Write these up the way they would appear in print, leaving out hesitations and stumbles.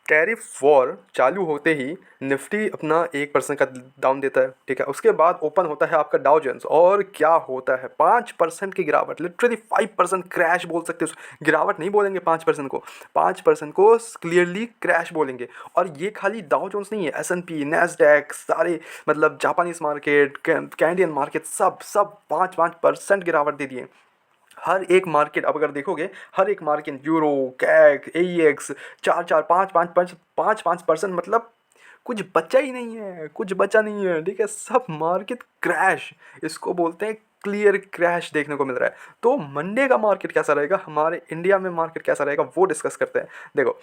Tariff war चालू होते ही Nifty अपना 1% का डाउन देता है, ठीक है। उसके बाद ओपन होता है आपका डाउ जोन्स और क्या होता है 5% की गिरावट, लिटरली 5% क्रैश बोल सकते हो। गिरावट नहीं बोलेंगे 5% को, 5% को क्लियरली क्रैश बोलेंगे। और ये खाली डाउ जोन्स नहीं है, S&P, नैस्डैक, सारे मतलब जापानीज मार्केट, कैनेडियन मार्केट, सब सब 5% गिरावट दे दिए। हर एक मार्केट अब अगर देखोगे, हर एक मार्केट यूरो, कैग, AEX 4-4, 5-5% मतलब कुछ बचा ही नहीं है, कुछ बचा नहीं है, ठीक है। सब मार्केट क्रैश, इसको बोलते हैं क्लियर क्रैश देखने को मिल रहा है। तो मंडे का मार्केट कैसा रहेगा, हमारे इंडिया में मार्केट कैसा रहेगा, वो डिस्कस करते हैं। देखो,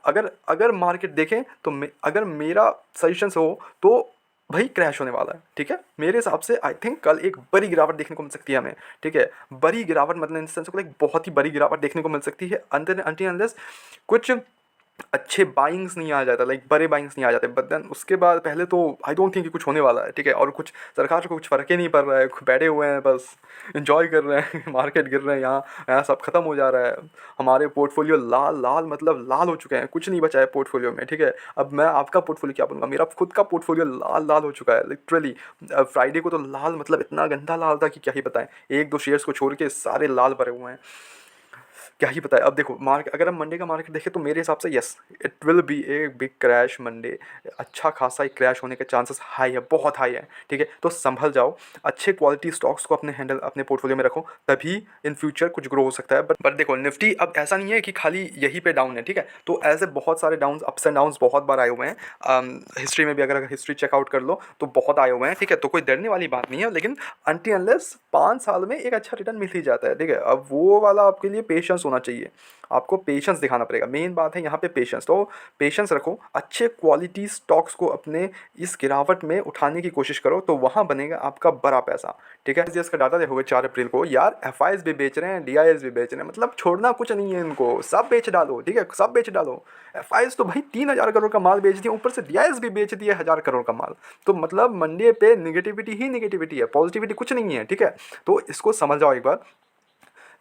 अगर अगर मार्केट देखें तो अगर मेरा सजेशंस हो तो भाई क्रैश होने वाला है, ठीक है। मेरे हिसाब से आई थिंक कल एक बड़ी गिरावट देखने को मिल सकती है हमें, ठीक है। बड़ी गिरावट मतलब इन सेंस को एक बहुत ही बड़ी गिरावट देखने को मिल सकती है अंटिल अनलेस कुछ अच्छे बाइंग्स नहीं आ जाता, लाइक बड़े बाइंग्स नहीं आ जाते। बट देन उसके बाद पहले तो आई डोंट थिंक कि कुछ होने वाला है, ठीक है। और कुछ सरकार को कुछ फ़र्क ही नहीं पड़ रहा है, बैठे हुए हैं बस इन्जॉय कर रहे हैं मार्केट गिर रहे हैं, यहाँ यहाँ सब खत्म हो जा रहा है। हमारे पोर्टफोलियो लाल लाल मतलब लाल हो चुके हैं, कुछ नहीं बचा है पोर्टफोलियो में, ठीक है। अब मैं आपका पोर्टफोलियो क्या बोलूँगा, मेरा खुद का पोर्टफोलियो लाल लाल हो चुका है लिटरली। फ्राइडे को तो लाल मतलब इतना गंदा लाल था कि क्या ही बताएं। 1-2 शेयर्स को छोड़ के सारे लाल भरे हुए हैं, क्या ही पता है। अब देखो अगर हम मंडे का मार्केट देखें तो मेरे हिसाब से yes, it will be a big crash Monday. अच्छा खासा एक क्रैश होने के चांसेस हाई है, बहुत हाई है, ठीक है। तो संभल जाओ, अच्छे क्वालिटी स्टॉक्स को अपने पोर्टफोलियो में रखो, तभी इन फ्यूचर कुछ ग्रो हो सकता है। बट देखो निफ्टी अब ऐसा नहीं है कि खाली यहीं पे डाउन है, ठीक है। तो ऐसे बहुत सारे डाउन, अप्स एंड डाउन्स बहुत बार आए हुए हैं। हिस्ट्री में भी अगर हिस्ट्री चेकआउट कर लो तो बहुत आए हुए हैं, ठीक है। तो कोई डरने वाली बात नहीं है, लेकिन अनटिल अनलेस 5 साल में एक अच्छा रिटर्न मिल ही जाता है, ठीक है। अब वो वाला आपके लिए पेशेंस होना चाहिए, आपको पेशेंस दिखाना पड़ेगा। मेन बात है यहाँ पे पेशेंस। तो पेशेंस रखो, अच्छे क्वालिटी स्टॉक्स को अपने इस गिरावट में उठाने की कोशिश करो, तो वहाँ बनेगा आपका बड़ा पैसा, ठीक है। इसका डाटा देखोगे 4 अप्रैल को, यार FIs भी बेच रहे हैं, DIs भी बेच रहे हैं, मतलब छोड़ना कुछ नहीं है इनको, सब बेच डालो, ठीक है, सब बेच डालो। FIs तो भाई 3,000 करोड़ का माल बेच दिया, ऊपर से DIs भी बेच दिए 1,000 करोड़ का माल। तो मतलब मंडे पे निगेटिविटी ही निगेटिविटी है, पॉजिटिविटी कुछ नहीं है, ठीक है। तो इसको समझ जाओ एक बार,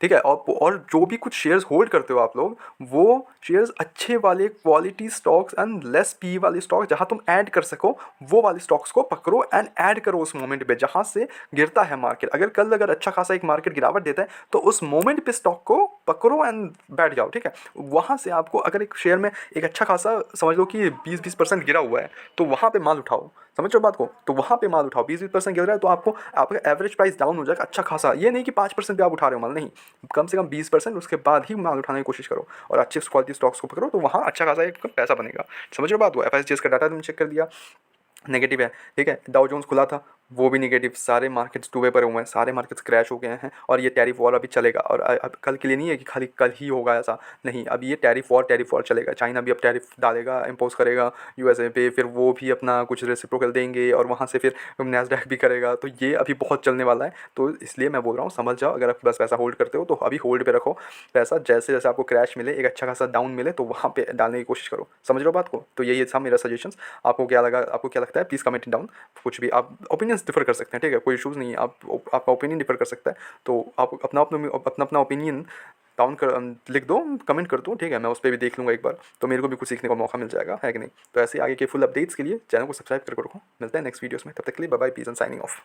ठीक है। और जो भी कुछ शेयर्स होल्ड करते हो आप लोग, वो शेयर्स अच्छे वाले quality stocks and less P वाले स्टॉक्स जहाँ तुम ऐड कर सको, वो वाले स्टॉक्स को पकड़ो एंड ऐड करो उस मोमेंट पे जहाँ से गिरता है मार्केट। अगर अच्छा खासा एक मार्केट गिरावट देता है तो उस मोमेंट पे स्टॉक को पकड़ो एंड बैठ जाओ, ठीक है। वहाँ से आपको अगर एक शेयर में एक अच्छा खासा समझ लो कि 20% गिरा हुआ है, तो वहाँ पे माल उठाओ, समझ रहे हो बात को। तो वहाँ पे माल उठाओ, 20% गिर रहा है तो आपका एवरेज प्राइस डाउन हो जाएगा अच्छा खासा। ये नहीं कि 5% पे आप उठा रहे हो माल, नहीं, कम से कम 20% उसके बाद ही माल उठाने की कोशिश करो और अच्छे क्वालिटी स्टॉक्स को पकड़ो, तो वहाँ अच्छा खासा एक पैसा बनेगा। समझ रहे हो बात को। FIs का डाटा तुमने चेक कर दिया, नेगेटिव है, ठीक है। डाउ जोन्स खुला था, वो भी नेगेटिव, सारे मार्केट्स डूबे पड़े हुए हैं, सारे मार्केट्स क्रैश हो गए हैं। और ये टैरिफ वॉर अभी चलेगा, और अब कल के लिए नहीं है कि खाली कल ही होगा ऐसा, नहीं, अब ये टैरिफ वॉर चलेगा। चाइना भी अब टैरिफ डालेगा, इम्पोज करेगा USA पे, फिर वो भी अपना कुछ रेसिप्रोकल देंगे और वहाँ से फिर नैस्डैक भी करेगा। तो ये अभी बहुत चलने वाला है, तो इसलिए मैं बोल रहा हूँ समझ जाओ। अगर आपके पास पैसा होल्ड करते हो तो अभी होल्ड पे रखो पैसा, जैसे जैसे आपको क्रैश मिले, एक अच्छा खासा डाउन मिले, तो वहाँ पे डालने की कोशिश करो। समझ रहे हो बात को। तो यही था मेरा सजेशंस। आपको क्या लगा, आपको क्या लगता है, प्लीज़ कमेंट डाउन। कुछ भी आप ओपिनियंस डिफर कर सकते हैं, ठीक है, कोई इशूज़ नहीं है। आपका ओपिनियन डिफर कर सकता है, तो आप अपना ओपिनियन डाउन कर लिख दो, कमेंट कर दो, ठीक है। मैं उस पर भी देख लूँगा एक बार, तो मेरे को भी कुछ सीखने का मौका मिल जाएगा, है कि नहीं। तो ऐसे आगे के फुल अपडेट्स के लिए चैनल को सब्सक्राइब करके रखो। मिलते हैं नेक्स्ट वीडियोस में, तब तक के लिए bye bye, peace and signing of.